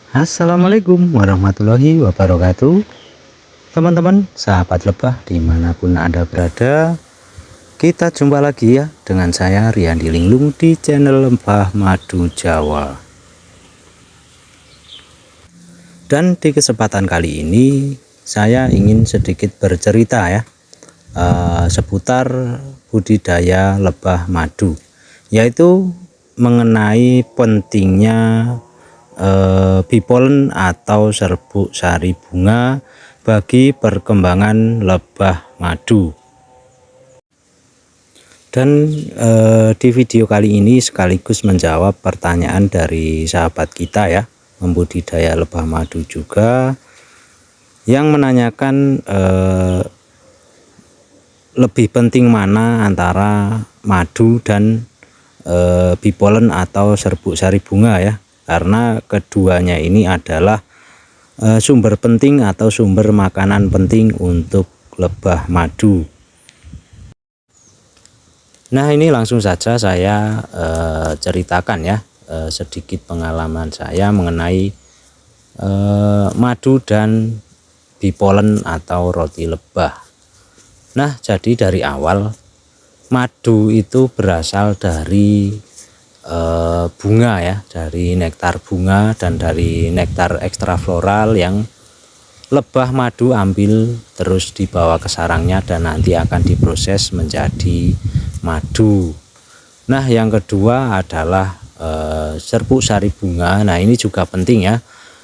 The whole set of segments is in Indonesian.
Assalamualaikum warahmatullahi wabarakatuh. Teman-teman, sahabat lebah dimanapun Anda berada, kita jumpa lagi ya dengan saya Riyandi Linglung di channel Lebah Madu Jawa. Dan di kesempatan kali ini saya ingin sedikit bercerita ya seputar budidaya lebah madu, yaitu mengenai pentingnya bee pollen atau serbuk sari bunga bagi perkembangan lebah madu. Dan di video kali ini sekaligus menjawab pertanyaan dari sahabat kita ya, membudidaya lebah madu juga, yang menanyakan lebih penting mana antara madu dan bee pollen atau serbuk sari bunga ya, karena keduanya ini adalah sumber penting atau sumber makanan penting untuk lebah madu. Nah, ini langsung saja saya ceritakan ya sedikit pengalaman saya mengenai madu dan bee pollen atau roti lebah. Nah, jadi dari awal madu itu berasal dari bunga ya, dari nektar bunga dan dari nektar ekstra floral yang lebah madu ambil terus dibawa ke sarangnya dan nanti akan diproses menjadi madu. Nah, yang kedua adalah serbuk sari bunga. Nah, ini juga penting ya.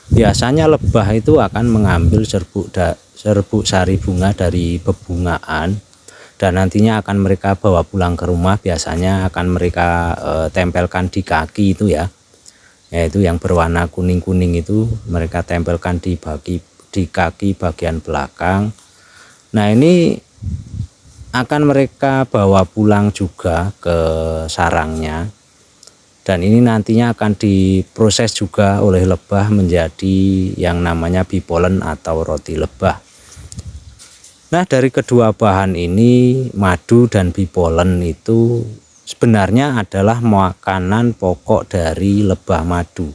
Biasanya lebah itu akan mengambil serbuk sari bunga dari bebungaan dan nantinya akan mereka bawa pulang ke rumah. Biasanya akan mereka tempelkan di kaki itu ya, yaitu yang berwarna kuning-kuning itu mereka tempelkan di kaki bagian belakang. Nah, ini akan mereka bawa pulang juga ke sarangnya dan ini nantinya akan diproses juga oleh lebah menjadi yang namanya bee pollen atau roti lebah. Nah, dari kedua bahan ini, madu dan bee pollen itu sebenarnya adalah makanan pokok dari lebah madu.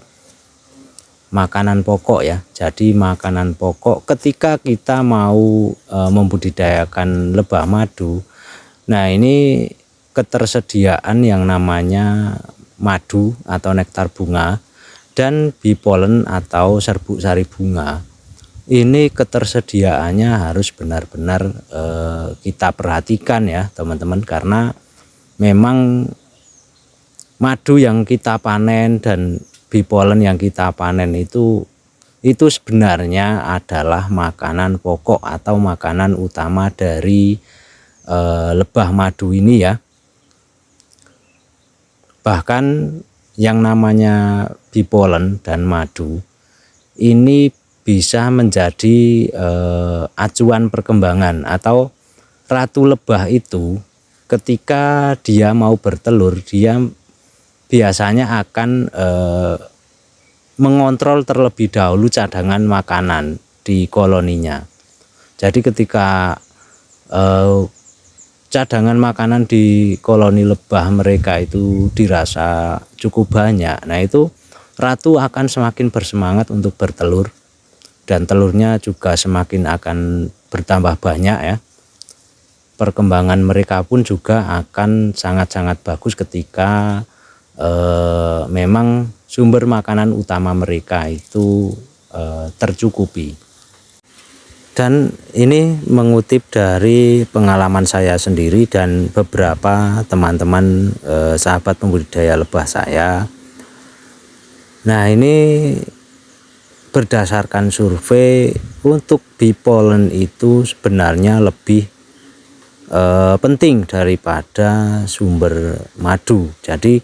Makanan pokok ya. Jadi makanan pokok ketika kita mau membudidayakan lebah madu. Nah, ini ketersediaan yang namanya madu atau nektar bunga dan bee pollen atau serbuk sari bunga. Ini ketersediaannya harus benar-benar kita perhatikan ya teman-teman, karena memang madu yang kita panen dan bee pollen yang kita panen itu sebenarnya adalah makanan pokok atau makanan utama dari lebah madu ini ya. Bahkan yang namanya bee pollen dan madu ini bisa menjadi acuan perkembangan, atau ratu lebah itu ketika dia mau bertelur dia biasanya akan mengontrol terlebih dahulu cadangan makanan di koloninya. Jadi ketika cadangan makanan di koloni lebah mereka itu dirasa cukup banyak, nah itu ratu akan semakin bersemangat untuk bertelur dan telurnya juga semakin akan bertambah banyak ya. Perkembangan mereka pun juga akan sangat-sangat bagus ketika memang sumber makanan utama mereka itu tercukupi. Dan ini mengutip dari pengalaman saya sendiri dan beberapa teman-teman sahabat pembudidaya lebah saya. Nah, ini berdasarkan survei untuk bee pollen itu sebenarnya lebih penting daripada sumber madu. Jadi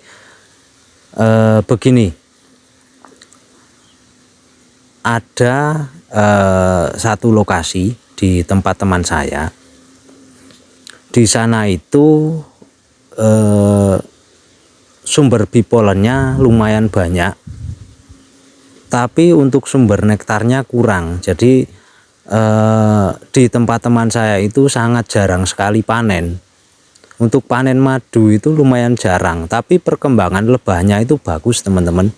begini, ada satu lokasi di tempat teman saya. Di sana itu sumber bee pollennya lumayan banyak, tapi untuk sumber nektarnya kurang. Jadi di tempat teman saya itu sangat jarang sekali panen. Untuk panen madu itu lumayan jarang, tapi perkembangan lebahnya itu bagus teman-teman.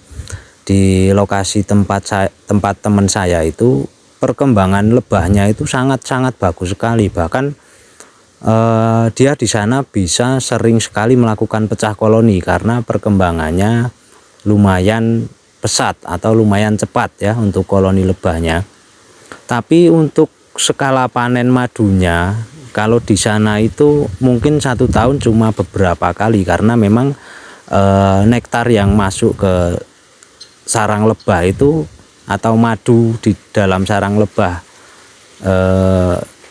di lokasi tempat teman saya itu perkembangan lebahnya itu sangat-sangat bagus sekali. Bahkan dia di sana bisa sering sekali melakukan pecah koloni karena perkembangannya lumayan pesat atau lumayan cepat ya untuk koloni lebahnya. Tapi untuk skala panen madunya, kalau di sana itu mungkin 1 tahun cuma beberapa kali karena memang nektar yang masuk ke sarang lebah itu atau madu di dalam sarang lebah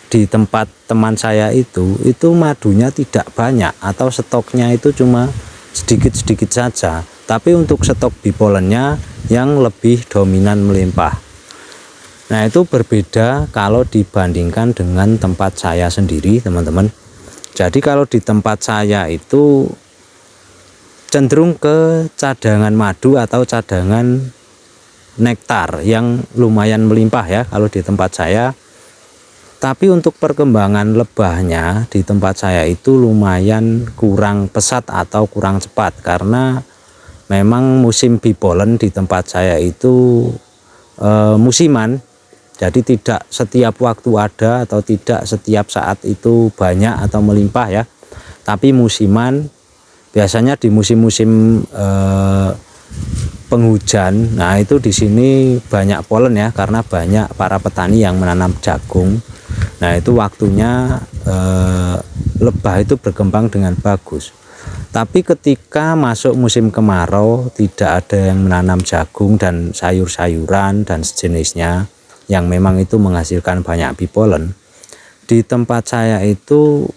di tempat teman saya itu madunya tidak banyak atau stoknya itu cuma sedikit-sedikit saja. Tapi untuk stok bipolennya yang lebih dominan melimpah. Nah, itu berbeda kalau dibandingkan dengan tempat saya sendiri, teman-teman. Jadi kalau di tempat saya itu cenderung ke cadangan madu atau cadangan nektar yang lumayan melimpah ya kalau di tempat saya. Tapi untuk perkembangan lebahnya di tempat saya itu lumayan kurang pesat atau kurang cepat karena memang musim bipolen di tempat saya itu musiman. Jadi tidak setiap waktu ada atau tidak setiap saat itu banyak atau melimpah ya. Tapi musiman. Biasanya di musim-musim penghujan, nah itu di sini banyak polen ya karena banyak para petani yang menanam jagung. Nah itu waktunya lebah itu berkembang dengan bagus. Tapi ketika masuk musim kemarau tidak ada yang menanam jagung dan sayur-sayuran dan sejenisnya yang memang itu menghasilkan banyak bipolen. Di tempat saya itu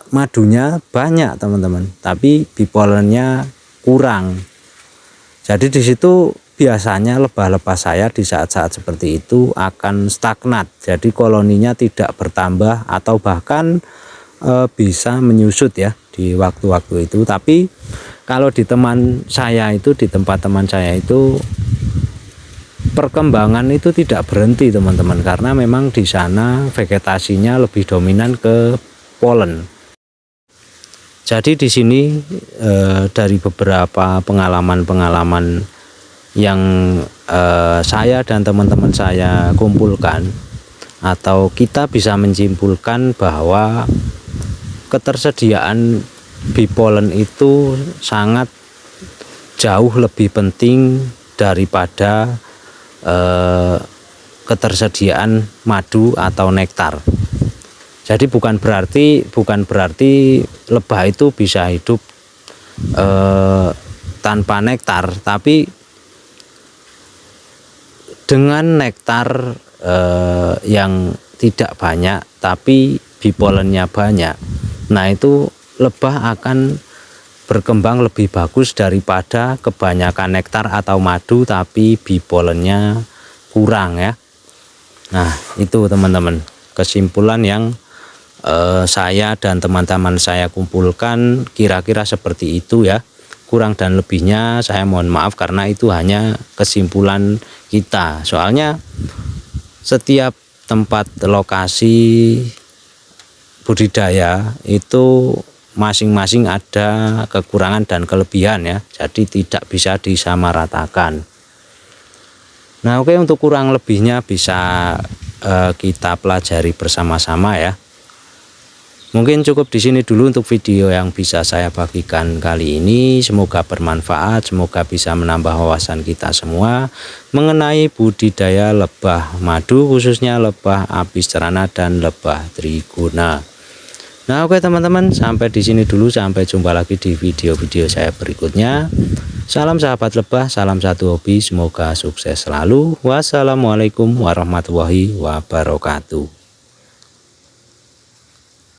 madunya banyak teman-teman, tapi bipolennya kurang. Jadi di situ biasanya lebah-lebah saya di saat-saat seperti itu akan stagnat. Jadi koloninya tidak bertambah atau bahkan bisa menyusut ya di waktu-waktu itu. Tapi kalau di teman saya itu, di tempat teman saya itu perkembangan itu tidak berhenti teman-teman, karena memang di sana vegetasinya lebih dominan ke polen. Jadi di sini dari beberapa pengalaman-pengalaman yang saya dan teman-teman saya kumpulkan, atau kita bisa menyimpulkan bahwa ketersediaan bipolen itu sangat jauh lebih penting daripada ketersediaan madu atau nektar. Jadi bukan berarti lebah itu bisa hidup tanpa nektar, tapi dengan nektar yang tidak banyak tapi bipolennya banyak, nah itu lebah akan berkembang lebih bagus daripada kebanyakan nektar atau madu tapi bipolennya kurang ya. Nah itu teman-teman kesimpulan yang saya dan teman-teman saya kumpulkan, kira-kira seperti itu ya. Kurang dan lebihnya saya mohon maaf karena itu hanya kesimpulan kita. Soalnya setiap tempat lokasi budidaya itu masing-masing ada kekurangan dan kelebihan ya. Jadi tidak bisa disamaratakan. Nah oke, untuk kurang lebihnya bisa kita pelajari bersama-sama ya. Mungkin cukup di sini dulu untuk video yang bisa saya bagikan kali ini. Semoga bermanfaat, semoga bisa menambah wawasan kita semua mengenai budidaya lebah madu, khususnya lebah apis cerana dan lebah trigona. Nah oke teman-teman, sampai di sini dulu, sampai jumpa lagi di video-video saya berikutnya. Salam sahabat lebah, salam satu hobi, semoga sukses selalu. Wassalamualaikum warahmatullahi wabarakatuh.